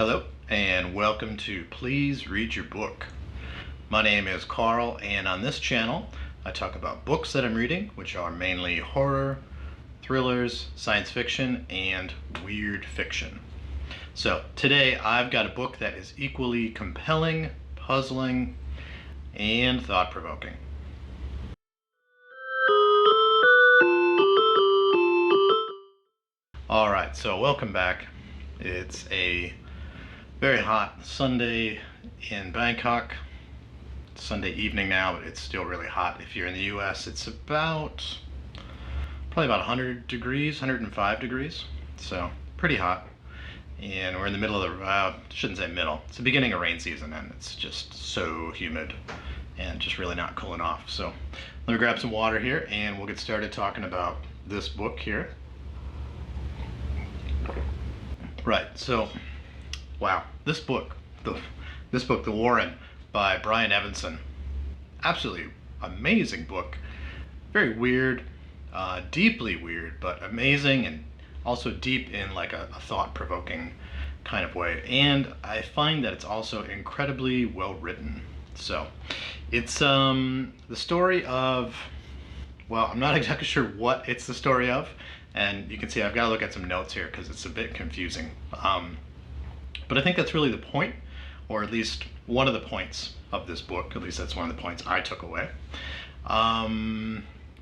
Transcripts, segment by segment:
Hello, and welcome to Please Read Your Book. My name is Carl, and on this channel, I talk about books that I'm reading, which are mainly horror, thrillers, science fiction, and weird fiction. So today, I've got a book that is equally compelling, puzzling, and thought-provoking. Alright, so welcome back. It's a very hot Sunday in Bangkok. It's Sunday evening now, but it's still really hot. If you're in the US, it's probably about 100 degrees, 105 degrees. So pretty hot. And we're in the middle of the, shouldn't say middle, it's the beginning of rain season, and it's just so humid and just really not cooling off. So let me grab some water here and we'll get started talking about this book here. Right, so wow, this book, The Warren by Brian Evenson, absolutely amazing book. Very weird, deeply weird, but amazing, and also deep in like a thought-provoking kind of way. And I find that it's also incredibly well written. So it's the story of, well, I'm not exactly sure what it's the story of, and you can see I've got to look at some notes here because it's a bit confusing. But I think that's really the point, or at least one of the points of this book. At least that's one of the points I took away.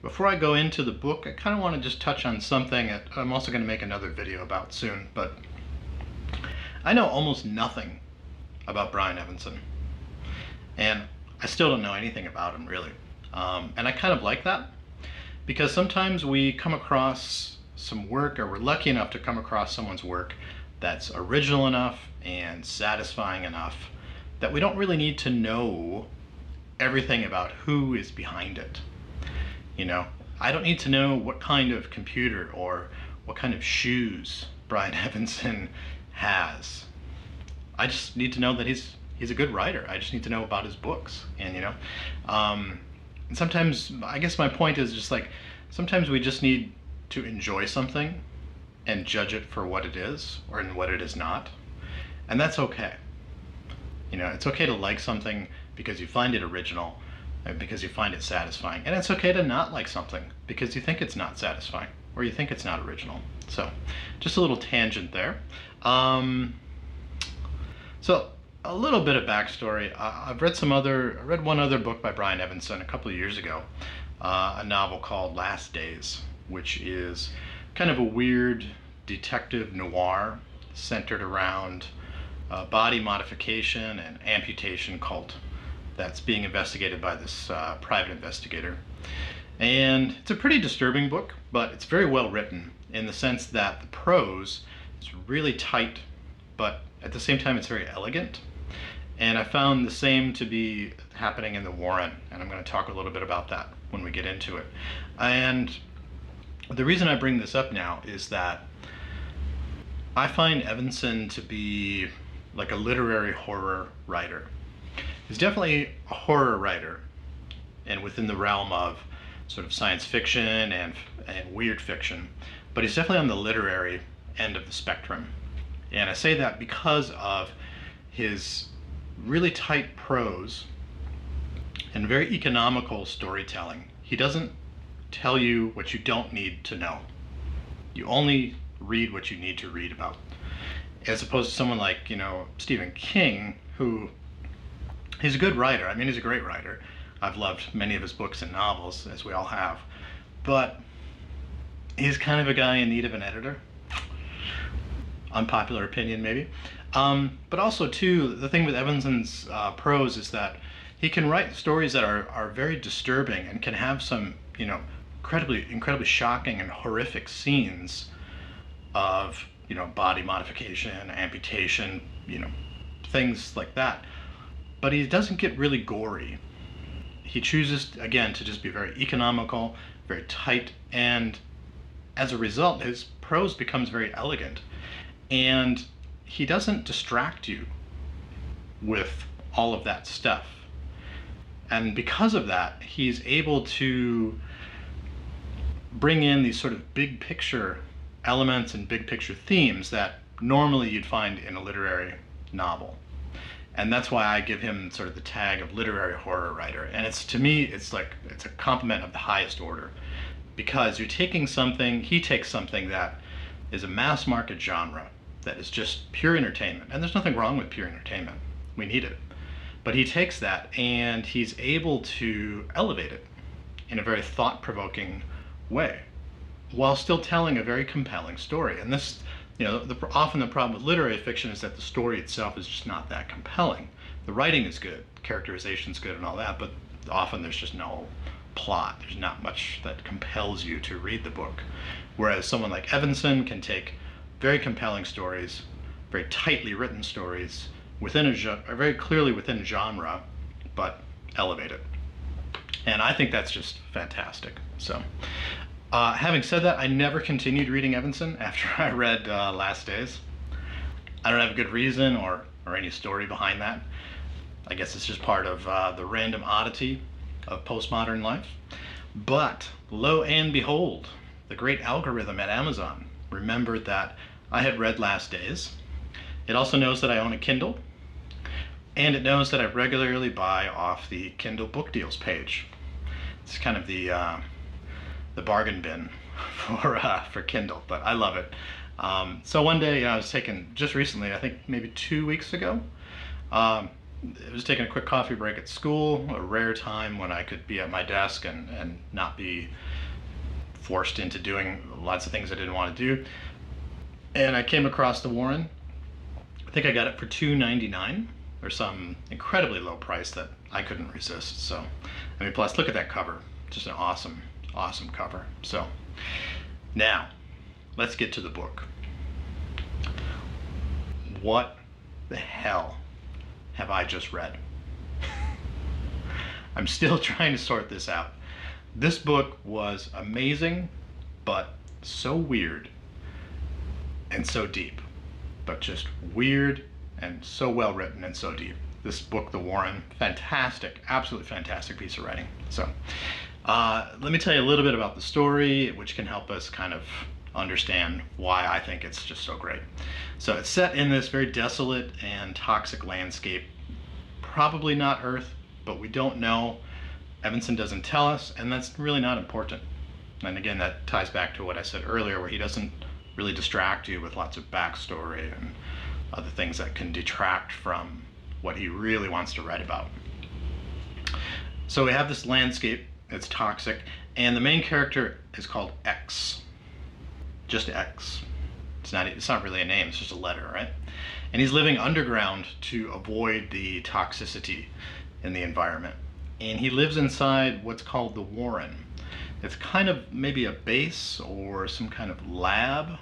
Before I go into the book, I kind of want to just touch on something that I'm also going to make another video about soon. But I know almost nothing about Brian Evenson, and I still don't know anything about him really. And I kind of like that, because sometimes we come across some work, or we're lucky enough to come across someone's work that's original enough and satisfying enough that we don't really need to know everything about who is behind it. You know, I don't need to know what kind of computer or what kind of shoes Brian Evenson has. I just need to know that he's a good writer. I just need to know about his books. And and sometimes, I guess my point is just like, sometimes we just need to enjoy something and judge it for what it is or in what it is not. And that's okay. You know, it's okay to like something because you find it original and because you find it satisfying. And it's okay to not like something because you think it's not satisfying or you think it's not original. So just a little tangent there. So a little bit of backstory. I read one other book by Brian Evenson a couple of years ago, a novel called Last Days, which is kind of a weird detective noir centered around body modification and amputation cult that's being investigated by this private investigator. And it's a pretty disturbing book, but it's very well written in the sense that the prose is really tight, but at the same time it's very elegant. And I found the same to be happening in The Warren, and I'm going to talk a little bit about that when we get into it. And the reason I bring this up now is that I find Evenson to be like a literary horror writer. He's definitely a horror writer, and within the realm of sort of science fiction and weird fiction, but he's definitely on the literary end of the spectrum. And I say that because of his really tight prose and very economical storytelling. He doesn't tell you what you don't need to know. You only read what you need to read about. As opposed to someone like, Stephen King, who, he's a good writer. I mean, he's a great writer. I've loved many of his books and novels, as we all have. But he's kind of a guy in need of an editor. Unpopular opinion, maybe. But also, too, the thing with Evenson's prose is that he can write stories that are very disturbing and can have some, incredibly shocking and horrific scenes of, body modification, amputation, things like that. But he doesn't get really gory. He chooses, again, to just be very economical, very tight, and as a result, his prose becomes very elegant. And he doesn't distract you with all of that stuff. And because of that, he's able to bring in these sort of big picture elements and big picture themes that normally you'd find in a literary novel. And that's why I give him sort of the tag of literary horror writer. And it's, to me, it's a compliment of the highest order, because he takes something that is a mass market genre that is just pure entertainment. And there's nothing wrong with pure entertainment. We need it. But he takes that and he's able to elevate it in a very thought-provoking way while still telling a very compelling story. And this, often the problem with literary fiction is that the story itself is just not that compelling. The writing is good, characterization is good and all that, but often there's just no plot. There's not much that compels you to read the book. Whereas someone like Evenson can take very compelling stories, very tightly written stories, very clearly within genre, but elevate it. And I think that's just fantastic. So, having said that, I never continued reading Evenson after I read Last Days. I don't have a good reason or any story behind that. I guess it's just part of the random oddity of postmodern life. But lo and behold, the great algorithm at Amazon remembered that I had read Last Days. It also knows that I own a Kindle, and it knows that I regularly buy off the Kindle book deals page. It's kind of the bargain bin for Kindle, but I love it. So one day, I was just recently, I think maybe 2 weeks ago, I was taking a quick coffee break at school, a rare time when I could be at my desk and not be forced into doing lots of things I didn't want to do. And I came across the Warren. I think I got it for $2.99 or some incredibly low price that I couldn't resist. So, plus look at that cover, just an awesome cover. So now let's get to the book. What the hell have I just read? I'm still trying to sort this out. This book was amazing, but so weird and so deep, but just weird and so well written and so deep. This book, The Warren, fantastic, absolutely fantastic piece of writing. So let me tell you a little bit about the story, which can help us kind of understand why I think it's just so great. So it's set in this very desolate and toxic landscape, probably not Earth, but we don't know. Evenson doesn't tell us, and that's really not important. And again, that ties back to what I said earlier, where he doesn't really distract you with lots of backstory and other things that can detract from what he really wants to write about. So we have this landscape, it's toxic, and the main character is called X. Just X. It's not really a name, it's just a letter, right? And he's living underground to avoid the toxicity in the environment. And he lives inside what's called the Warren. It's kind of maybe a base or some kind of lab.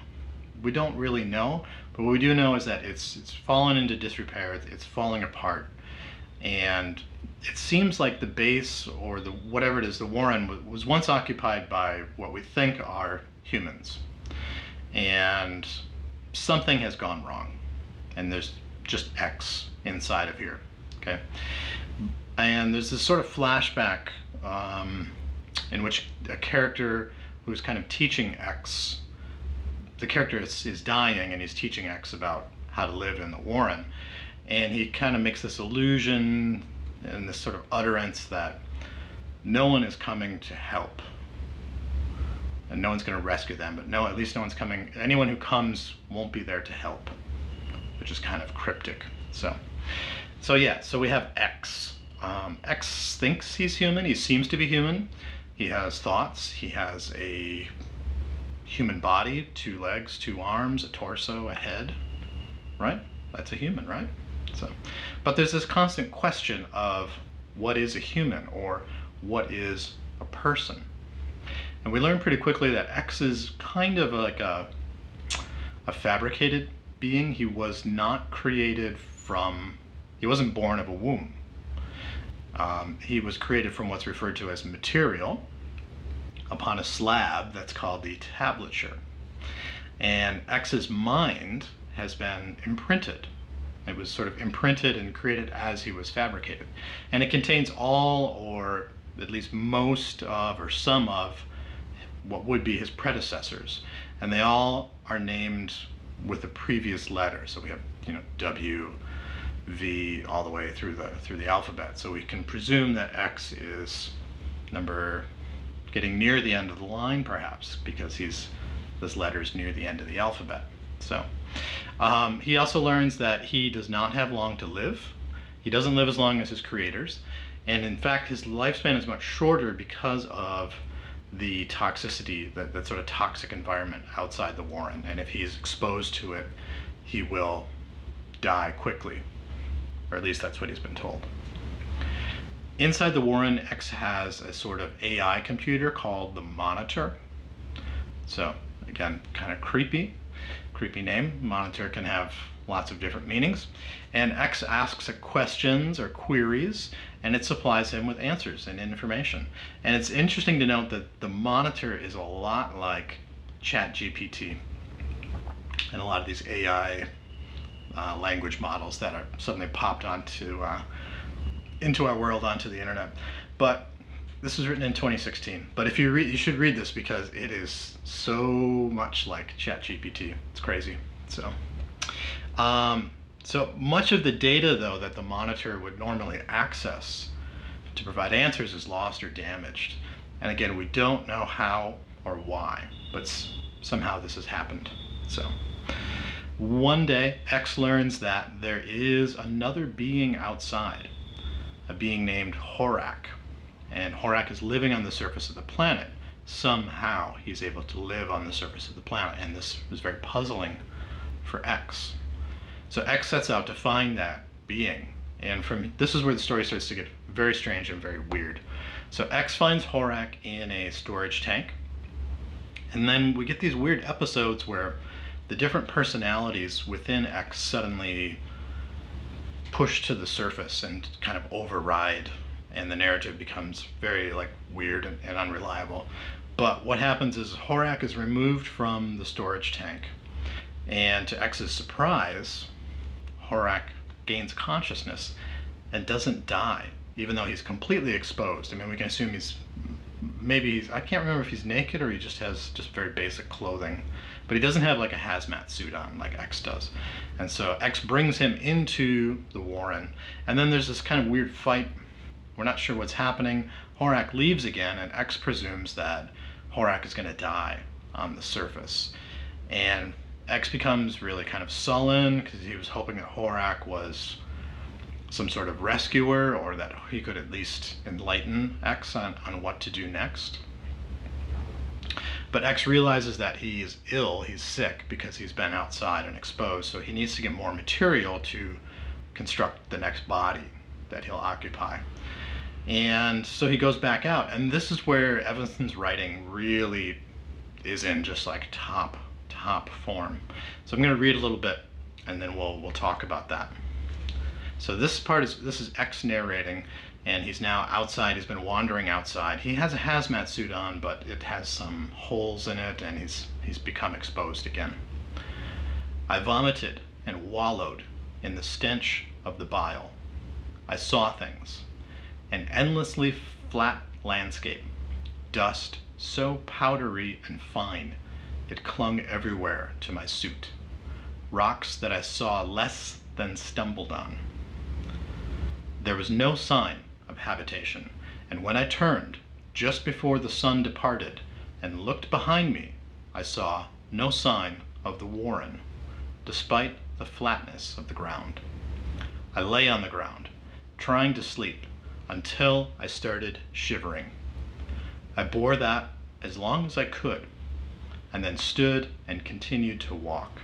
We don't really know, but what we do know is that it's fallen into disrepair, it's falling apart. And it seems like the base, or whatever it is, the Warren, was once occupied by what we think are humans. And something has gone wrong. And there's just X inside of here, okay? And there's this sort of flashback in which a character who's kind of teaching X, the character is dying and he's teaching X about how to live in the Warren. And he kind of makes this illusion and this sort of utterance that no one is coming to help. And no one's going to rescue them, but at least no one's coming. Anyone who comes won't be there to help, which is kind of cryptic. So we have X. X thinks he's human. He seems to be human. He has thoughts. He has a human body, 2 legs, 2 arms, a torso, a head, right? That's a human, right? But there's this constant question of what is a human, or what is a person? And we learn pretty quickly that X is kind of like a fabricated being. He was not created he wasn't born of a womb. He was created from what's referred to as material upon a slab that's called the tablature. And X's mind has been imprinted. It was sort of imprinted and created as he was fabricated. And it contains all, or at least most of, or some of, what would be his predecessors. And they all are named with the previous letter. So we have, W, V all the way through the alphabet. So we can presume that X is number getting near the end of the line, perhaps, because this letter's near the end of the alphabet. So he also learns that he does not have long to live. He doesn't live as long as his creators, and in fact his lifespan is much shorter because of the toxicity, that sort of toxic environment outside the warren. And if he's exposed to it, he will die quickly, or at least that's what he's been told. Inside the warren, X has a sort of AI computer called the Monitor. So again, kind of creepy name. Monitor can have lots of different meanings. And X asks it questions or queries, and it supplies him with answers and information. And it's interesting to note that the Monitor is a lot like ChatGPT and a lot of these AI language models that are suddenly popped into our world, onto the internet. But this was written in 2016. But if you should read this, because it is so much like ChatGPT. It's crazy. So much of the data, though, that the Monitor would normally access to provide answers is lost or damaged. And again, we don't know how or why, but somehow this has happened. So one day, X learns that there is another being outside, a being named Horak. And Horak is living on the surface of the planet. Somehow he's able to live on the surface of the planet, and this was very puzzling for X. So X sets out to find that being, and this is where the story starts to get very strange and very weird. So X finds Horak in a storage tank, and then we get these weird episodes where the different personalities within X suddenly push to the surface and kind of override, and the narrative becomes very weird and unreliable. But what happens is Horak is removed from the storage tank, and to X's surprise, Horak gains consciousness and doesn't die, even though he's completely exposed. I mean, we can assume I can't remember if he's naked or he just has very basic clothing, but he doesn't have a hazmat suit on like X does. And so X brings him into the warren, and then there's this kind of weird fight. We're not sure what's happening. Horak leaves again, and X presumes that Horak is going to die on the surface. And X becomes really kind of sullen because he was hoping that Horak was some sort of rescuer, or that he could at least enlighten X on what to do next. But X realizes that he's ill, he's sick, because he's been outside and exposed, so he needs to get more material to construct the next body that he'll occupy. And so he goes back out, and this is where Evenson's writing really is in just top form. So I'm going to read a little bit, and then we'll talk about that. So this is X narrating, and he's now outside. He's been wandering outside. He has a hazmat suit on, but it has some holes in it, and he's become exposed again. I vomited and wallowed in the stench of the bile. I saw things. An endlessly flat landscape, dust so powdery and fine it clung everywhere to my suit. Rocks that I saw less than stumbled on. There was no sign of habitation, and when I turned, just before the sun departed, and looked behind me, I saw no sign of the warren, despite the flatness of the ground. I lay on the ground, trying to sleep, until I started shivering. I bore that as long as I could, and then stood and continued to walk,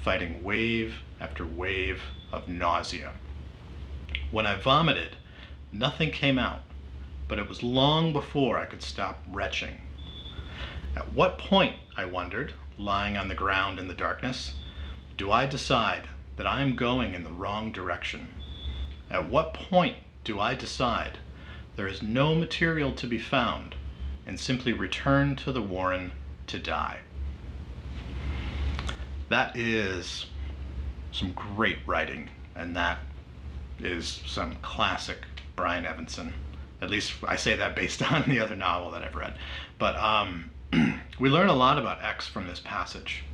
fighting wave after wave of nausea. When I vomited, nothing came out, but it was long before I could stop retching. At what point, I wondered, lying on the ground in the darkness, do I decide that I am going in the wrong direction? At what point do I decide there is no material to be found and simply return to the warren to die? That is some great writing, and that is some classic Brian Evenson. At least I say that based on the other novel that I've read. But we learn a lot about X from this passage,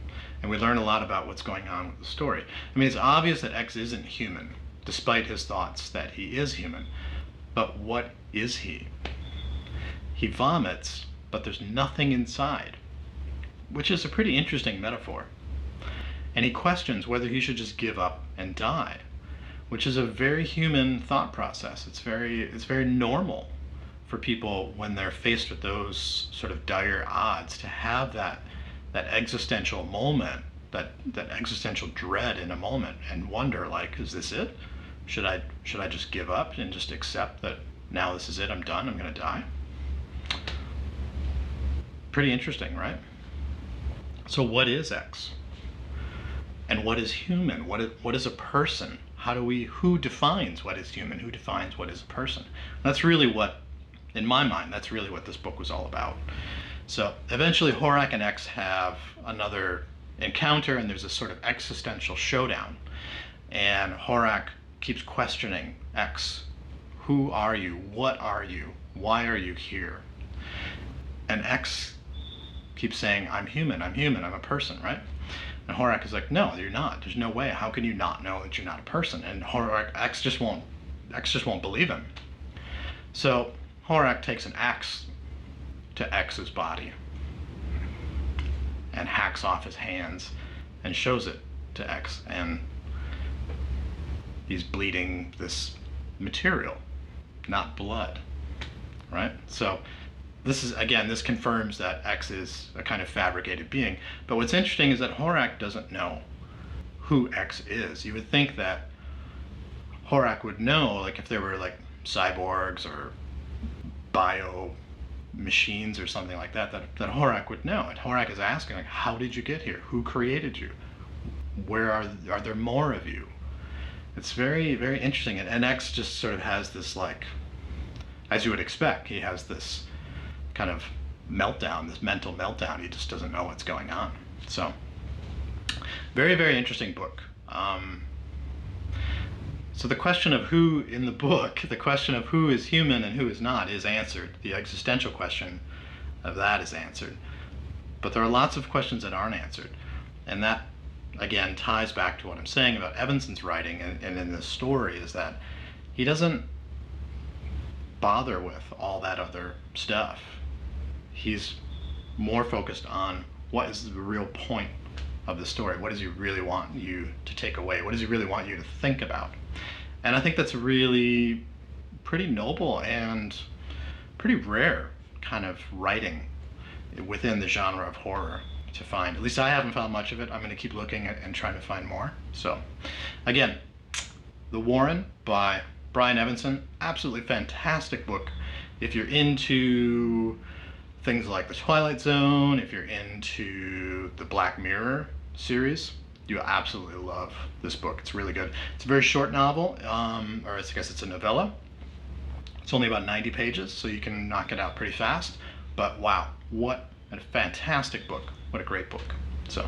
and we learn a lot about what's going on with the story. I mean, it's obvious that X isn't human. despite his thoughts that he is human. But what is he? He vomits, but there's nothing inside, which is a pretty interesting metaphor. And he questions whether he should just give up and die, which is a very human thought process. It's very normal for people when they're faced with those sort of dire odds to have that existential moment, that existential dread in a moment, and wonder, like, is this it? Should I just give up and just accept that now this is it, I'm done, I'm gonna die? Pretty interesting, right? So what is X? And what is human? What is a person? Who defines what is human? Who defines what is a person? That's really what, in my mind, that's really what this book was all about. So eventually Horak and X have another encounter, and there's a sort of existential showdown. And Horak keeps questioning X. Who are you? What are you? Why are you here? And X keeps saying, I'm human, I'm a person, right? And Horak is like, no, you're not. There's no way. How can you not know that you're not a person? And X just won't believe him. So Horak takes an axe to X's body and hacks off his hands and shows it to X, and he's bleeding this material, not blood, right? So this confirms that X is a kind of fabricated being. But what's interesting is that Horak doesn't know who X is. You would think that Horak would know, like if there were like cyborgs or bio machines or something like that Horak would know. And Horak is asking, like, how did you get here? Who created you? Where are there more of you? It's very, very interesting. And X just sort of has this, like, as you would expect, he has this kind of meltdown, this mental meltdown. He just doesn't know what's going on. So, very, very interesting book. So the question of who in the book, the question of who is human and who is not, is answered. The existential question of that is answered. But there are lots of questions that aren't answered. And that, again, ties back to what I'm saying about Evenson's writing and in this story, is that he doesn't bother with all that other stuff. He's more focused on what is the real point of the story. What does he really want you to take away? What does he really want you to think about? And I think that's really pretty noble and pretty rare kind of writing within the genre of horror to find. At least I haven't found much of it. I'm going to keep looking and trying to find more. So, again, The Warren by Brian Evenson. Absolutely fantastic book. If you're into things like The Twilight Zone, if you're into the Black Mirror series, you absolutely love this book. It's really good. It's a very short novel, or I guess it's a novella. It's only about 90 pages, so you can knock it out pretty fast. But wow, what a fantastic book. What a great book. So,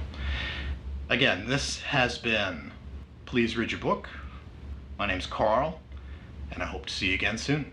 again, this has been Please Read Your Book. My name's Carl, and I hope to see you again soon.